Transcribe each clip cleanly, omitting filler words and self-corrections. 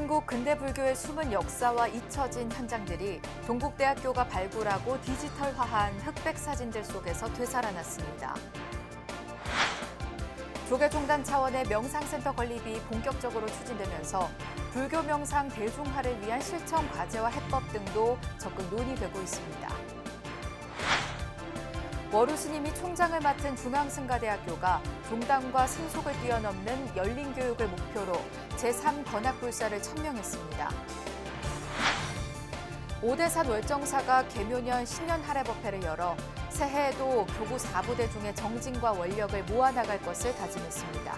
한국 근대불교의 숨은 역사와 잊혀진 현장들이 동국대학교가 발굴하고 디지털화한 흑백 사진들 속에서 되살아났습니다. 조계종단 차원의 명상센터 건립이 본격적으로 추진되면서 불교 명상 대중화를 위한 실천 과제와 해법 등도 적극 논의되고 있습니다. 월우 스님이 총장을 맡은 중앙승가대학교가 종단과 승속을 뛰어넘는 열린 교육을 목표로 제3관악불사를 천명했습니다. 오대산 월정사가 계묘년 신년 할애법회를 열어 새해에도 교구 4부대 중의 정진과 원력을 모아나갈 것을 다짐했습니다.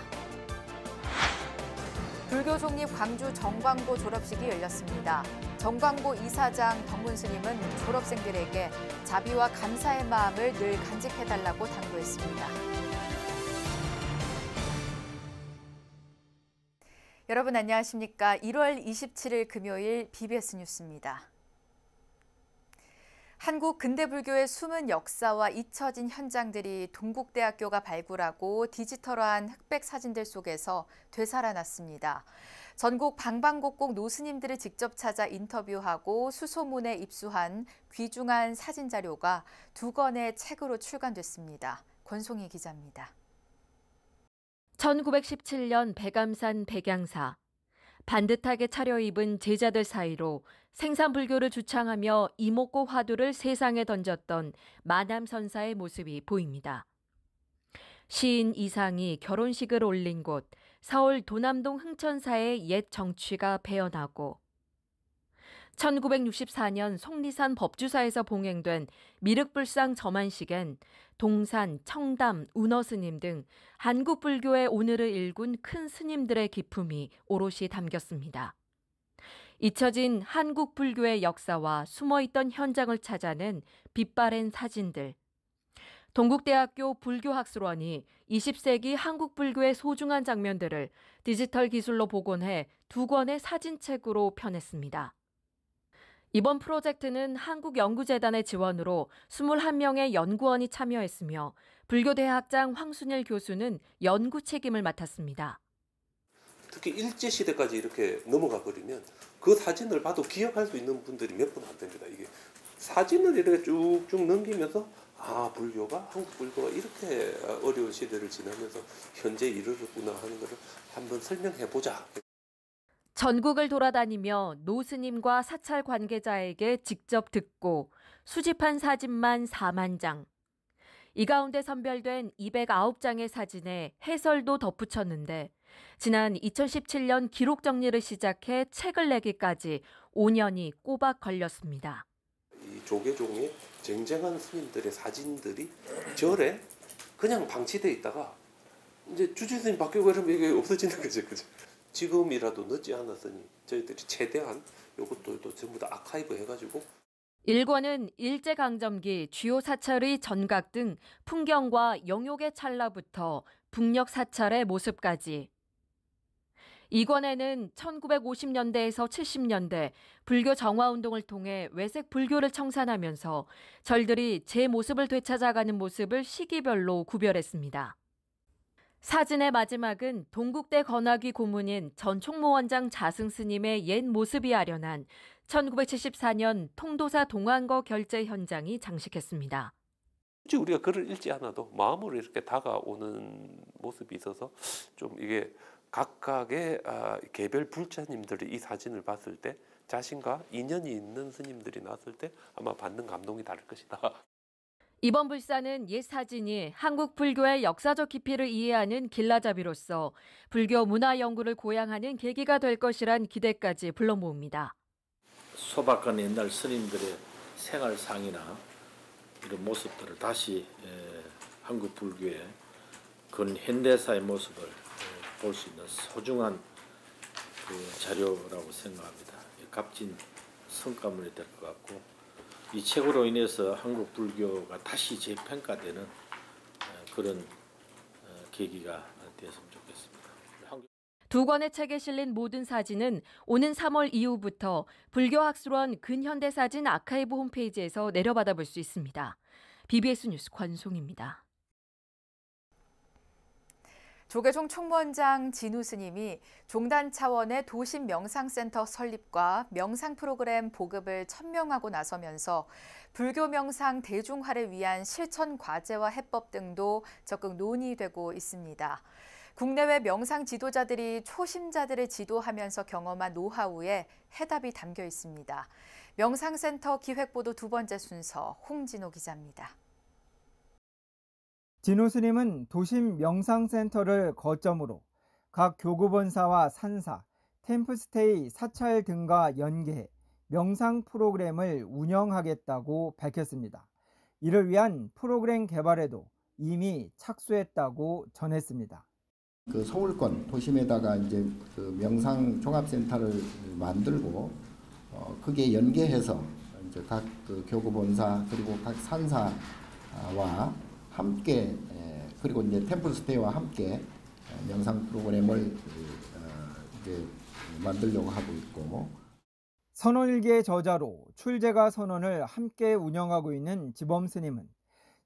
불교 독립 광주 정광고 졸업식이 열렸습니다. 정광고 이사장 덕문 스님은 졸업생들에게 자비와 감사의 마음을 늘 간직해달라고 당부했습니다. 여러분 안녕하십니까? 1월 27일 금요일 BBS 뉴스입니다. 한국 근대불교의 숨은 역사와 잊혀진 현장들이 동국대학교가 발굴하고 디지털화한 흑백 사진들 속에서 되살아났습니다. 전국 방방곡곡 노스님들을 직접 찾아 인터뷰하고 수소문에 입수한 귀중한 사진 자료가 2권의 책으로 출간됐습니다. 권송희 기자입니다. 1917년 백암산 백양사. 반듯하게 차려입은 제자들 사이로 생산불교를 주창하며 이목고 화두를 세상에 던졌던 마남선사의 모습이 보입니다. 시인 이상이 결혼식을 올린 곳 서울 도남동 흥천사의 옛 정취가 배어나고 1964년 속리산 법주사에서 봉행된 미륵불상 점안식엔 동산, 청담, 운어 스님 등 한국 불교의 오늘을 일군 큰 스님들의 기품이 오롯이 담겼습니다. 잊혀진 한국 불교의 역사와 숨어있던 현장을 찾아낸 빛바랜 사진들. 동국대학교 불교학술원이 20세기 한국 불교의 소중한 장면들을 디지털 기술로 복원해 2권의 사진책으로 펴냈습니다. 이번 프로젝트는 한국연구재단의 지원으로 21명의 연구원이 참여했으며 불교대학장 황순일 교수는 연구 책임을 맡았습니다. 특히 일제시대까지 이렇게 넘어가 버리면 그 사진을 봐도 기억할 수 있는 분들이 몇 분 안 됩니다. 이게 사진을 이렇게 쭉쭉 넘기면서 불교가 한국 불교가 이렇게 어려운 시대를 지나면서 현재 이르렀구나 하는 것을 한번 설명해 보자. 전국을 돌아다니며 노스님과 사찰 관계자에게 직접 듣고 수집한 사진만 4만 장. 이 가운데 선별된 209장의 사진에 해설도 덧붙였는데 지난 2017년 기록 정리를 시작해 책을 내기까지 5년이 꼬박 걸렸습니다. 이 조계종의 쟁쟁한 스님들의 사진들이 절에 그냥 방치돼 있다가 이제 주지 스님 바뀌고 이러면 이게 없어지는 거죠. 그죠? 지금이라도 늦지 않았으니 저희들이 최대한 이것들도 전부 다 아카이브 해가지고 1권은 일제강점기 주요 사찰의 전각 등 풍경과 영욕의 찰나부터 북녘 사찰의 모습까지 2권에는 1950년대에서 70년대 불교 정화운동을 통해 외색 불교를 청산하면서 절들이 제 모습을 되찾아가는 모습을 시기별로 구별했습니다. 사진의 마지막은 동국대 건학위 고문인 전 총무원장 자승 스님의 옛 모습이 아련한 1974년 통도사 동안거 결제 현장이 장식했습니다. 굳이 우리가 글을 읽지 않아도 마음으로 이렇게 다가오는 모습이 있어서 좀 이게 각각의 개별 불자님들이 이 사진을 봤을 때 자신과 인연이 있는 스님들이 나왔을 때 아마 받는 감동이 다를 것이다. 이번 불사는 옛 사진이 한국 불교의 역사적 깊이를 이해하는 길라잡이로서 불교 문화 연구를 고양하는 계기가 될 것이란 기대까지 불러 모읍니다. 소박한 옛날 스님들의 생활상이나 이런 모습들을 다시 한국 불교의 근현대사의 모습을 볼 수 있는 소중한 그 자료라고 생각합니다. 값진 성과물이 될 것 같고 이 책으로 인해서 한국 불교가 다시 재평가되는 그런 계기가 되었으면 좋겠습니다. 2권의 책에 실린 모든 사진은 오는 3월 이후부터 불교학술원 근현대사진 아카이브 홈페이지에서 내려받아 볼 수 있습니다. BBS 뉴스 권송입니다. 조계종 총무원장 진우 스님이 종단 차원의 도심 명상센터 설립과 명상 프로그램 보급을 천명하고 나서면서 불교 명상 대중화를 위한 실천 과제와 해법 등도 적극 논의되고 있습니다. 국내외 명상 지도자들이 초심자들을 지도하면서 경험한 노하우에 해답이 담겨 있습니다. 명상센터 기획보도 두 번째 순서 홍진호 기자입니다. 진우 스님은 도심 명상센터를 거점으로 각 교구본사와 산사, 템플스테이 사찰 등과 연계해 명상 프로그램을 운영하겠다고 밝혔습니다. 이를 위한 프로그램 개발에도 이미 착수했다고 전했습니다. 그 서울권 도심에다가 이제 그 명상 종합센터를 만들고 그게 연계해서 이제 각 그 교구본사 그리고 각 산사와 함께 그리고 이제 템플스테이와 함께 명상 프로그램을 이제 만들려고 하고 있고. 선언일기의 저자로 출제가 선언을 함께 운영하고 있는 지범 스님은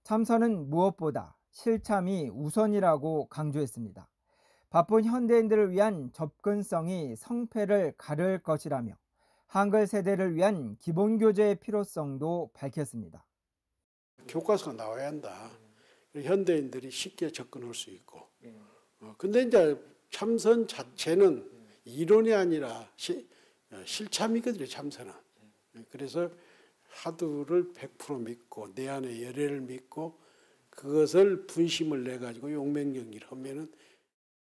참선은 무엇보다 실참이 우선이라고 강조했습니다. 바쁜 현대인들을 위한 접근성이 성패를 가를 것이라며 한글 세대를 위한 기본교재의 필요성도 밝혔습니다. 교과서가 나와야 한다. 현대인들이 쉽게 접근할 수 있고. 근데 이제 참선 자체는 이론이 아니라 실참이거든요, 참선은. 그래서 하두를 100% 믿고 내 안에 열애를 믿고 그것을 분심을 내가지고 용맹경기를 하면은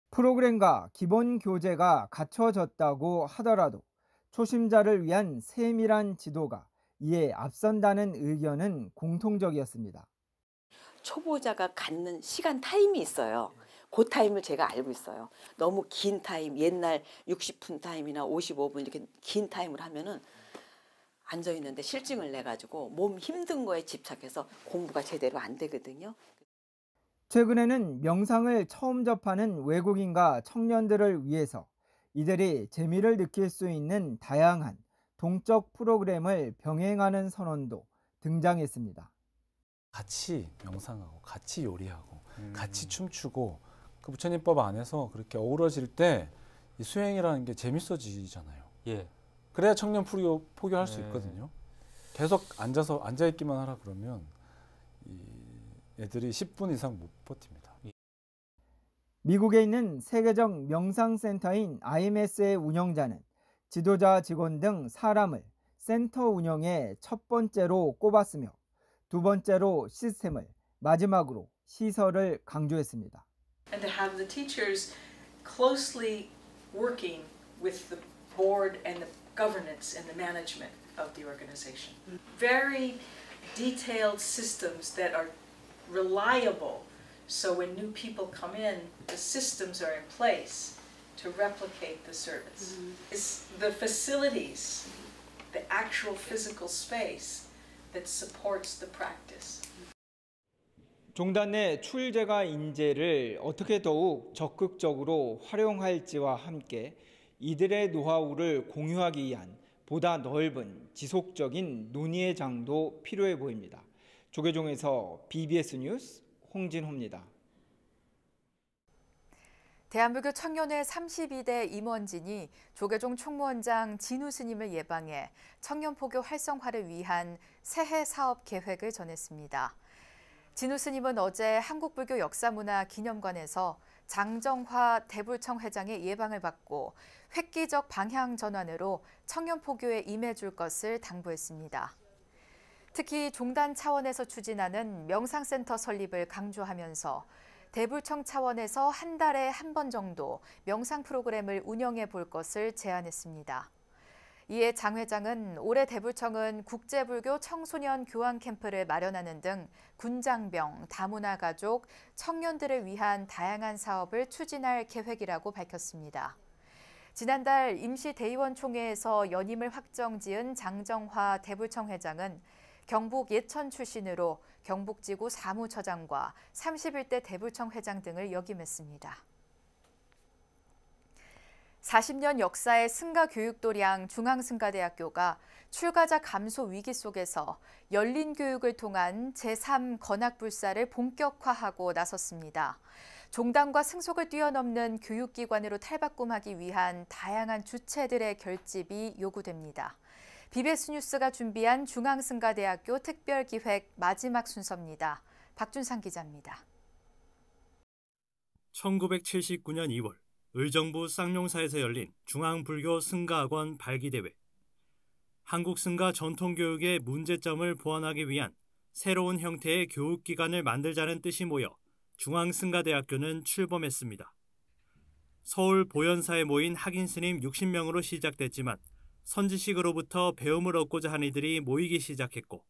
프로그램과 기본 교재가 갖춰졌다고 하더라도 초심자를 위한 세밀한 지도가 이에 앞선다는 의견은 공통적이었습니다. 초보자가 갖는 시간 타임이 있어요. 그 타임을 제가 알고 있어요. 너무 긴 타임, 옛날 60분 타임이나 55분 이렇게 긴 타임을 하면은 앉아 있는데 실증을 내 가지고 몸 힘든 거에 집착해서 공부가 제대로 안 되거든요. 최근에는 명상을 처음 접하는 외국인과 청년들을 위해서 이들이 재미를 느낄 수 있는 다양한 동적 프로그램을 병행하는 선언도 등장했습니다. 같이 명상하고 같이 요리하고 같이 춤추고 그 부처님법 안에서 그렇게 어우러질 때 이 수행이라는 게 재밌어지잖아요. 예. 그래야 청년 포교할 수 있거든요. 계속 앉아있기만 하라 그러면 이 애들이 10분 이상 못 버팁니다. 미국에 있는 세계적 명상센터인 IMS의 운영자는 지도자 직원 등 사람을 센터 운영의 첫 번째로 꼽았으며 두 번째로 시스템을, 마지막으로 시설을 강조했습니다. And to have the teachers closely working with the board and the governance and the management of the organization. Very detailed systems that are reliable, so when new people come in, the systems are in place to replicate the service. It's the facilities, the actual physical space that supports the practice. 종단 내 출제가 인재를 어떻게 더욱 적극적으로 활용할지와 함께 이들의 노하우를 공유하기 위한 보다 넓은 지속적인 논의의 장도 필요해 보입니다. 조계종에서 BBS 뉴스 홍진호입니다. 대한불교 청년회 32대 임원진이 조계종 총무원장 진우 스님을 예방해 청년포교 활성화를 위한 새해 사업 계획을 전했습니다. 진우 스님은 어제 한국불교역사문화기념관에서 장정화 대불청 회장의 예방을 받고 획기적 방향 전환으로 청년포교에 임해줄 것을 당부했습니다. 특히 종단 차원에서 추진하는 명상센터 설립을 강조하면서 대불청 차원에서 한 달에 한 번 정도 명상 프로그램을 운영해 볼 것을 제안했습니다. 이에 장 회장은 올해 대불청은 국제불교 청소년 교환 캠프를 마련하는 등 군장병, 다문화 가족, 청년들을 위한 다양한 사업을 추진할 계획이라고 밝혔습니다. 지난달 임시대의원 총회에서 연임을 확정지은 장정화 대불청 회장은 경북 예천 출신으로 경북지구 사무처장과 31대 대불청 회장 등을 역임했습니다. 40년 역사의 승가교육도량 중앙승가대학교가 출가자 감소 위기 속에서 열린 교육을 통한 제3 건학불사를 본격화하고 나섰습니다. 종단과 승속을 뛰어넘는 교육기관으로 탈바꿈하기 위한 다양한 주체들의 결집이 요구됩니다. BBS 뉴스가 준비한 중앙승가대학교 특별기획 마지막 순서입니다. 박준상 기자입니다. 1979년 2월 의정부 쌍용사에서 열린 중앙불교 승가학원 발기대회. 한국 승가 전통교육의 문제점을 보완하기 위한 새로운 형태의 교육기관을 만들자는 뜻이 모여 중앙승가대학교는 출범했습니다. 서울 보현사에 모인 학인스님 60명으로 시작됐지만 선지식으로부터 배움을 얻고자 한 이들이 모이기 시작했고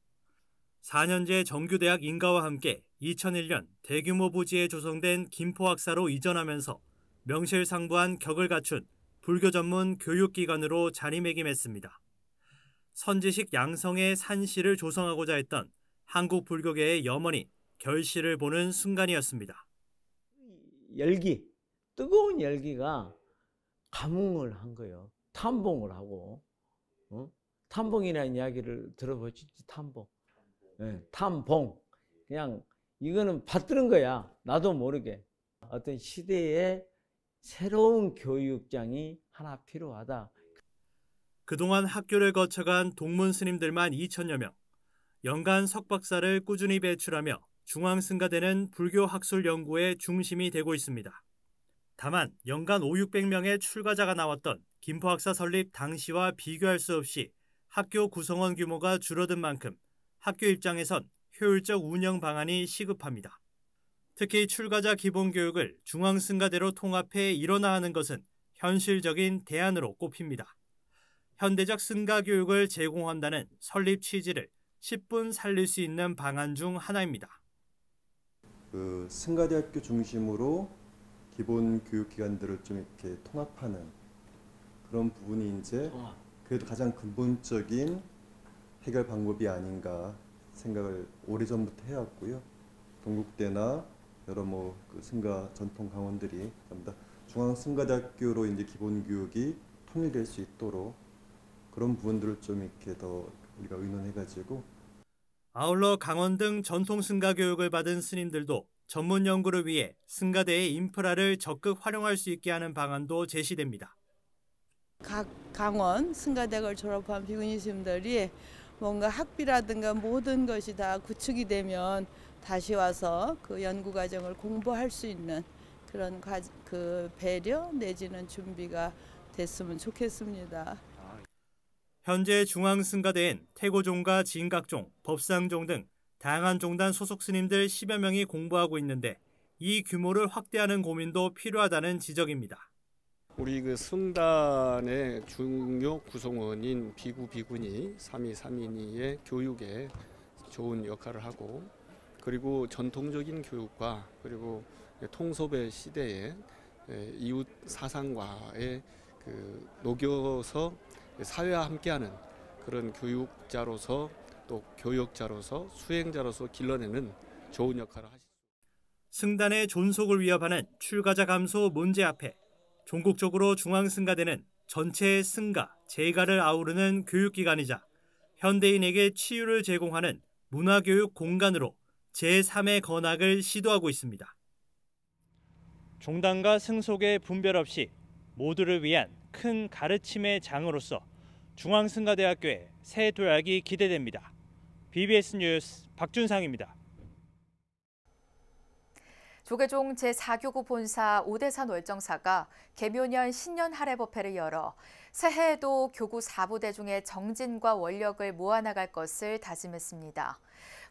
4년제 정규대학 인가와 함께 2001년 대규모 부지에 조성된 김포학사로 이전하면서 명실상부한 격을 갖춘 불교 전문 교육기관으로 자리매김했습니다. 선지식 양성의 산시를 조성하고자 했던 한국 불교계의 염원이 결실을 보는 순간이었습니다. 열기, 뜨거운 열기가 감흥을 한 거예요. 탐봉을 하고, 탐봉이라는 이야기를 들어보시지, 탐봉. 네, 탐봉. 그냥 이거는 받드는 거야. 나도 모르게. 어떤 시대에 새로운 교육장이 하나 필요하다. 그동안 학교를 거쳐간 동문 스님들만 2천여 명, 연간 석박사를 꾸준히 배출하며 중앙승가대는 불교 학술 연구의 중심이 되고 있습니다. 다만 연간 500~600명의 출가자가 나왔던 김포학사 설립 당시와 비교할 수 없이 학교 구성원 규모가 줄어든 만큼 학교 입장에선 효율적 운영 방안이 시급합니다. 특히 출가자 기본교육을 중앙승가대로 통합해 일원화하는 것은 현실적인 대안으로 꼽힙니다. 현대적 승가교육을 제공한다는 설립 취지를 10분 살릴 수 있는 방안 중 하나입니다. 승가대학교 중심으로 기본 교육기관들을 좀 이렇게 통합하는 그런 부분이 이제 그래도 가장 근본적인 해결 방법이 아닌가 생각을 오래전부터 해왔고요. 동국대나 여러 승가 전통 강원들이 전부 다 중앙승가대학교로 이제 기본 교육이 통일될 수 있도록 그런 부분들을 좀 이렇게 더 우리가 의논해가지고. 아울러 강원 등 전통 승가 교육을 받은 스님들도 전문 연구를 위해 승가대의 인프라를 적극 활용할 수 있게 하는 방안도 제시됩니다. 각 강원 승가대학을 졸업한 비구니 스님들이 뭔가 학비라든가 모든 것이 다 구축이 되면 다시 와서 그 연구 과정을 공부할 수 있는 그런 그 배려 내지는 준비가 됐으면 좋겠습니다. 현재 중앙승가대엔 태고종과 진각종, 법상종 등 다양한 종단 소속 스님들 10여 명이 공부하고 있는데 이 규모를 확대하는 고민도 필요하다는 지적입니다. 우리 그 승단의 중요 구성원인 비구, 비구니, 삼이, 삼인이의 교육에 좋은 역할을 하고 그리고 전통적인 교육과 그리고 통섭의 시대에 이웃 사상과의 그 녹여서 사회와 함께하는 그런 교육자로서 또 교역자로서 수행자로서 길러내는 좋은 역할을 하십니다. 승단의 존속을 위협하는 출가자 감소 문제 앞에 종국적으로 중앙승가대는 전체의 승가, 재가를 아우르는 교육기관이자 현대인에게 치유를 제공하는 문화교육 공간으로 제3의 건학을 시도하고 있습니다. 종단과 승속의 분별 없이 모두를 위한 큰 가르침의 장으로서 중앙승가대학교의 새 도약이 기대됩니다. BBS 뉴스 박준상입니다. 조계종 제4교구 본사 오대산 월정사가 개묘년 신년 할애법회를 열어 새해에도 교구 4부대 중의 정진과 원력을 모아나갈 것을 다짐했습니다.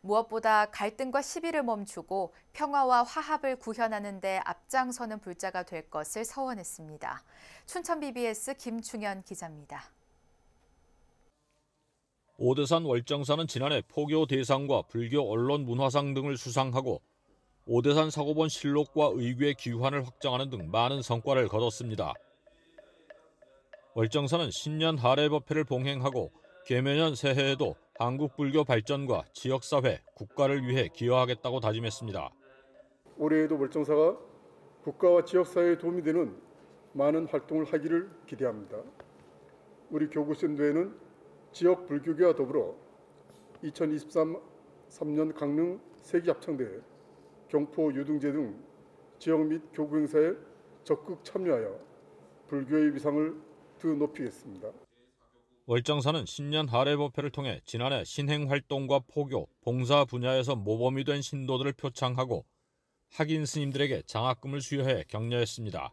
무엇보다 갈등과 시비를 멈추고 평화와 화합을 구현하는 데 앞장서는 불자가 될 것을 서원했습니다. 춘천 BBS 김충현 기자입니다. 오대산 월정사는 지난해 포교 대상과 불교 언론 문화상 등을 수상하고 오대산 사고본 실록과 의궤 기환을 확장하는 등 많은 성과를 거뒀습니다. 월정사는 신년 할애법회를 봉행하고 개묘년 새해에도 한국 불교 발전과 지역사회, 국가를 위해 기여하겠다고 다짐했습니다. 올해에도 월정사가 국가와 지역사회에 도움이 되는 많은 활동을 하기를 기대합니다. 우리 교구센터에는 지역 불교계와 더불어 2023년 강릉 세기합창대, 경포 유등제 등 지역 및 교구 행사에 적극 참여하여 불교의 위상을 더 높이겠습니다. 월정사는 신년 하례법회를 통해 지난해 신행활동과 포교, 봉사 분야에서 모범이 된 신도들을 표창하고 학인 스님들에게 장학금을 수여해 격려했습니다.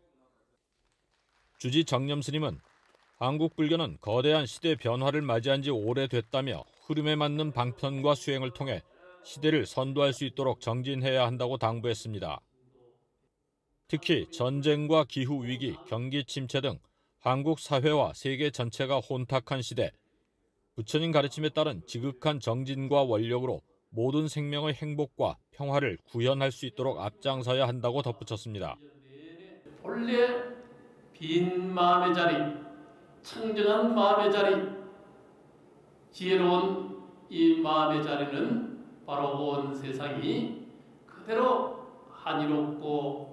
주지 정념 스님은 한국 불교는 거대한 시대 변화를 맞이한 지 오래됐다며 흐름에 맞는 방편과 수행을 통해 시대를 선도할 수 있도록 정진해야 한다고 당부했습니다. 특히 전쟁과 기후위기, 경기 침체 등 한국 사회와 세계 전체가 혼탁한 시대, 부처님 가르침에 따른 지극한 정진과 원력으로 모든 생명의 행복과 평화를 구현할 수 있도록 앞장서야 한다고 덧붙였습니다. 본래 빈 마음의 자리, 청정한 마음의 자리, 지혜로운 이 마음의 자리는 바로 온 세상이 그대로 한이롭고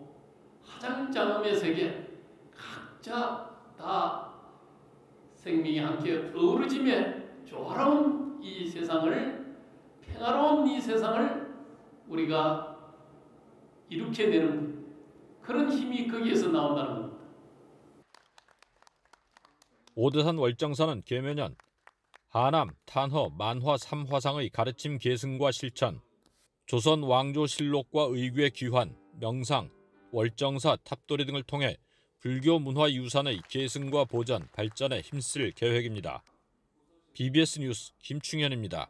화장장엄의 세계, 각자 다 생명이 함께 어우러지며 조화로운 이 세상을, 평화로운 이 세상을 우리가 일으켜내는 그런 힘이 거기에서 나온다는 겁니다. 오대산 월정사는 계면연 하남, 탄허, 만화 3화상의 가르침 계승과 실천, 조선 왕조실록과 의궤 귀환, 명상, 월정사, 탑도리 등을 통해 불교 문화 유산의 계승과 보전, 발전에 힘쓸 계획입니다. BBS 뉴스 김충현입니다.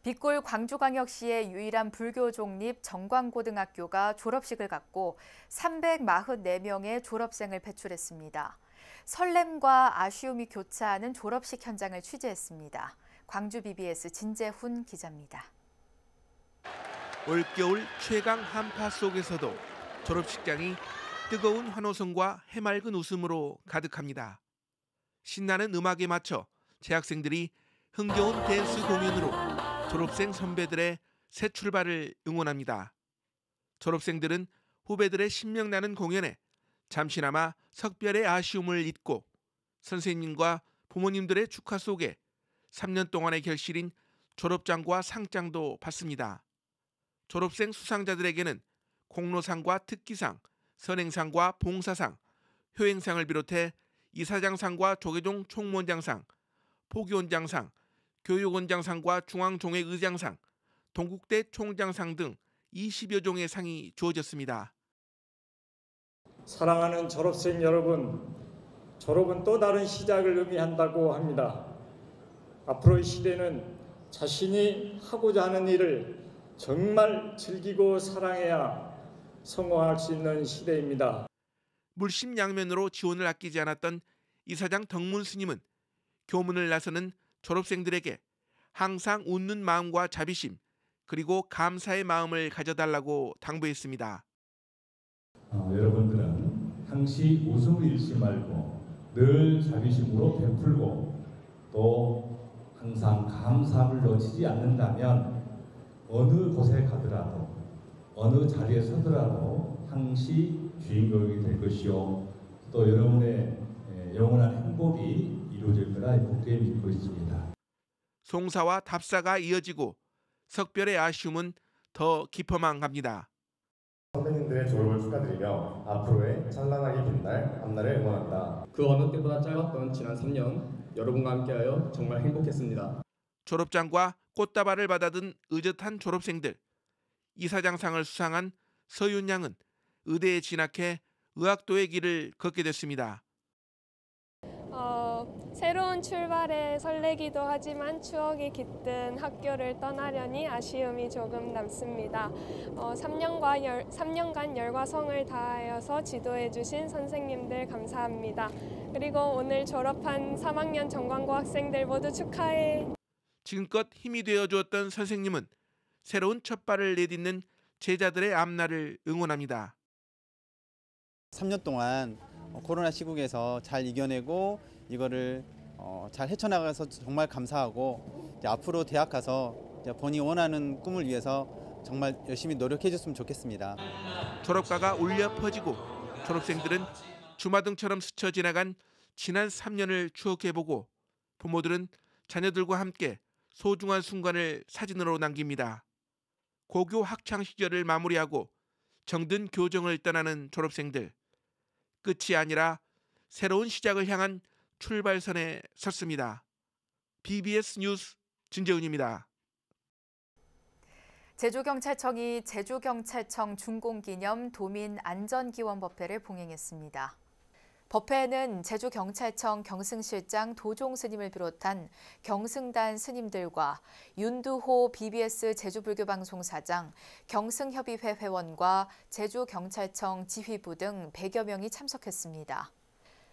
빅골 광주광역시의 유일한 불교 종립 정광고등학교가 졸업식을 갖고 344명의 졸업생을 배출했습니다. 설렘과 아쉬움이 교차하는 졸업식 현장을 취재했습니다. 광주 BBS 진재훈 기자입니다. 올겨울 최강 한파 속에서도 졸업식장이 뜨거운 환호성과 해맑은 웃음으로 가득합니다. 신나는 음악에 맞춰 재학생들이 흥겨운 댄스 공연으로 졸업생 선배들의 새 출발을 응원합니다. 졸업생들은 후배들의 신명나는 공연에 잠시나마 석별의 아쉬움을 잊고 선생님과 부모님들의 축하 속에 3년 동안의 결실인 졸업장과 상장도 받습니다. 졸업생 수상자들에게는 공로상과 특기상, 선행상과 봉사상, 효행상을 비롯해 이사장상과 조계종 총무원장상, 포교원장상, 교육원장상과 중앙종회의장상, 동국대 총장상 등 20여 종의 상이 주어졌습니다. 사랑하는 졸업생 여러분, 졸업은 또 다른 시작을 의미한다고 합니다. 앞으로의 시대는 자신이 하고자 하는 일을 정말 즐기고 사랑해야 성공할 수 있는 시대입니다. 물심양면으로 지원을 아끼지 않았던 이사장 덕문 스님은 교문을 나서는 졸업생들에게 항상 웃는 마음과 자비심 그리고 감사의 마음을 가져달라고 당부했습니다. 여러분들은 항시 웃음을 잃지 말고 늘 자비심으로 베풀고 또 항상 감사함을 놓치지 않는다면 어느 곳에 가더라도 어느 자리에 서더라도 항시 주인공이 될 것이요 또 여러분의 영원한 행복이 이루어질 거라 굳게 믿고 있습니다. 송사와 답사가 이어지고 석별의 아쉬움은 더 깊어만 갑니다. 선배님들의 졸업을 축하드리며 앞으로의 찬란하게 빛날 앞날을 응원한다. 그 어느 때보다 짧았던 지난 3년 여러분과 함께하여 정말 행복했습니다. 졸업장과 꽃다발을 받아든 의젓한 졸업생들. 이사장상을 수상한 서윤 양은 의대에 진학해 의학도의 길을 걷게 됐습니다. 새로운 출발에 설레기도 하지만 추억이 깃든 학교를 떠나려니 아쉬움이 조금 남습니다. 3년간 열과 성을 다하여서 지도해 주신 선생님들 감사합니다. 그리고 오늘 졸업한 3학년 정광고 학생들 모두 축하해. 지금껏 힘이 되어 주었던 선생님은 새로운 첫발을 내딛는 제자들의 앞날을 응원합니다. 3년 동안 코로나 시국에서 잘 이겨내고 이거를 잘 헤쳐나가서 정말 감사하고 앞으로 대학 가서 본인이 원하는 꿈을 위해서 정말 열심히 노력해 줬으면 좋겠습니다. 졸업가가 울려 퍼지고 졸업생들은 주마등처럼 스쳐 지나간 지난 3년을 추억해보고 부모들은 자녀들과 함께 소중한 순간을 사진으로 남깁니다. 고교 학창 시절을 마무리하고 정든 교정을 떠나는 졸업생들. 끝이 아니라 새로운 시작을 향한 출발선에 섰습니다. BBS 뉴스 진재훈입니다. 제주경찰청이 제주경찰청 준공기념 도민안전기원법회를 봉행했습니다. 법회에는 제주경찰청 경승실장 도종 스님을 비롯한 경승단 스님들과 윤두호 BBS 제주불교방송사장, 경승협의회 회원과 제주경찰청 지휘부 등 100여 명이 참석했습니다.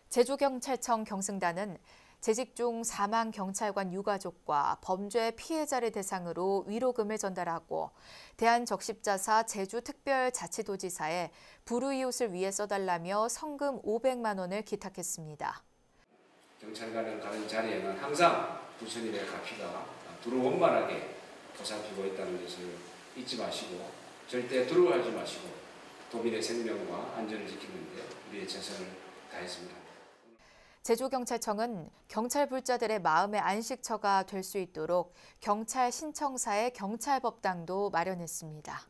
제주경찰청 경승단은 재직 중 사망 경찰관 유가족과 범죄 피해자를 대상으로 위로금을 전달하고 대한적십자사 제주특별자치도지사에 불우이웃을 위해 써달라며 성금 500만 원을 기탁했습니다. 경찰관을 가는 자리에는 항상 부처님의 가피가 두루원만하게 보살피고 있다는 것을 잊지 마시고 절대 두려워하지 마시고 도민의 생명과 안전을 지키는 데 우리의 최선을 다했습니다. 제주경찰청은 경찰 불자들의 마음의 안식처가 될 수 있도록 경찰 신청사의 경찰법당도 마련했습니다.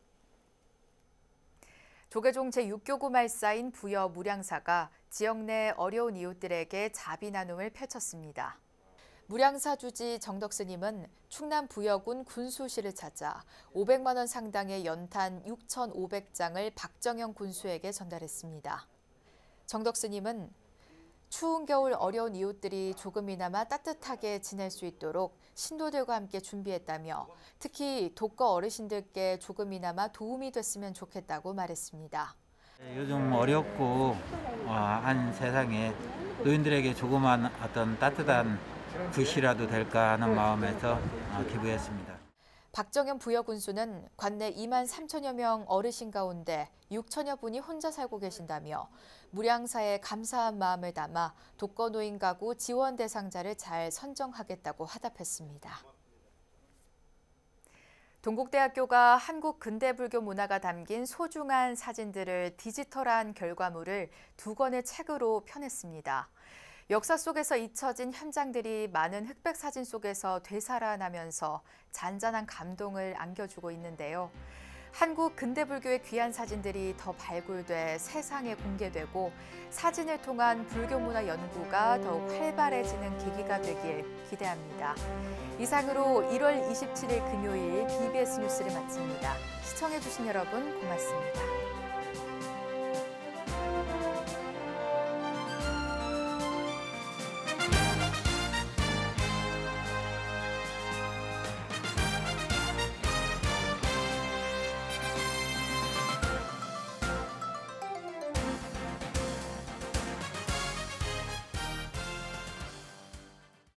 조계종 제6교구 말사인 부여 무량사가 지역 내 어려운 이웃들에게 자비 나눔을 펼쳤습니다. 무량사 주지 정덕 스님은 충남 부여군 군수시를 찾아 500만 원 상당의 연탄 6,500장을 박정영 군수에게 전달했습니다. 정덕 스님은 추운 겨울 어려운 이웃들이 조금이나마 따뜻하게 지낼 수 있도록 신도들과 함께 준비했다며 특히 독거 어르신들께 조금이나마 도움이 됐으면 좋겠다고 말했습니다. 요즘 어렵고 한 세상에 노인들에게 조그만 어떤 따뜻한 굿이라도 될까 하는 마음에서 기부했습니다. 박정현 부여군수는 관내 2만 3천여 명 어르신 가운데 6천여 분이 혼자 살고 계신다며 무량사에 감사한 마음을 담아 독거노인 가구 지원 대상자를 잘 선정하겠다고 화답했습니다. 동국대학교가 한국 근대불교 문화가 담긴 소중한 사진들을 디지털한 결과물을 2권의 책으로 펴냈습니다. 역사 속에서 잊혀진 현장들이 많은 흑백 사진 속에서 되살아나면서 잔잔한 감동을 안겨주고 있는데요. 한국 근대불교의 귀한 사진들이 더 발굴돼 세상에 공개되고 사진을 통한 불교 문화 연구가 더욱 활발해지는 계기가 되길 기대합니다. 이상으로 1월 27일 금요일 BBS 뉴스를 마칩니다. 시청해주신 여러분 고맙습니다.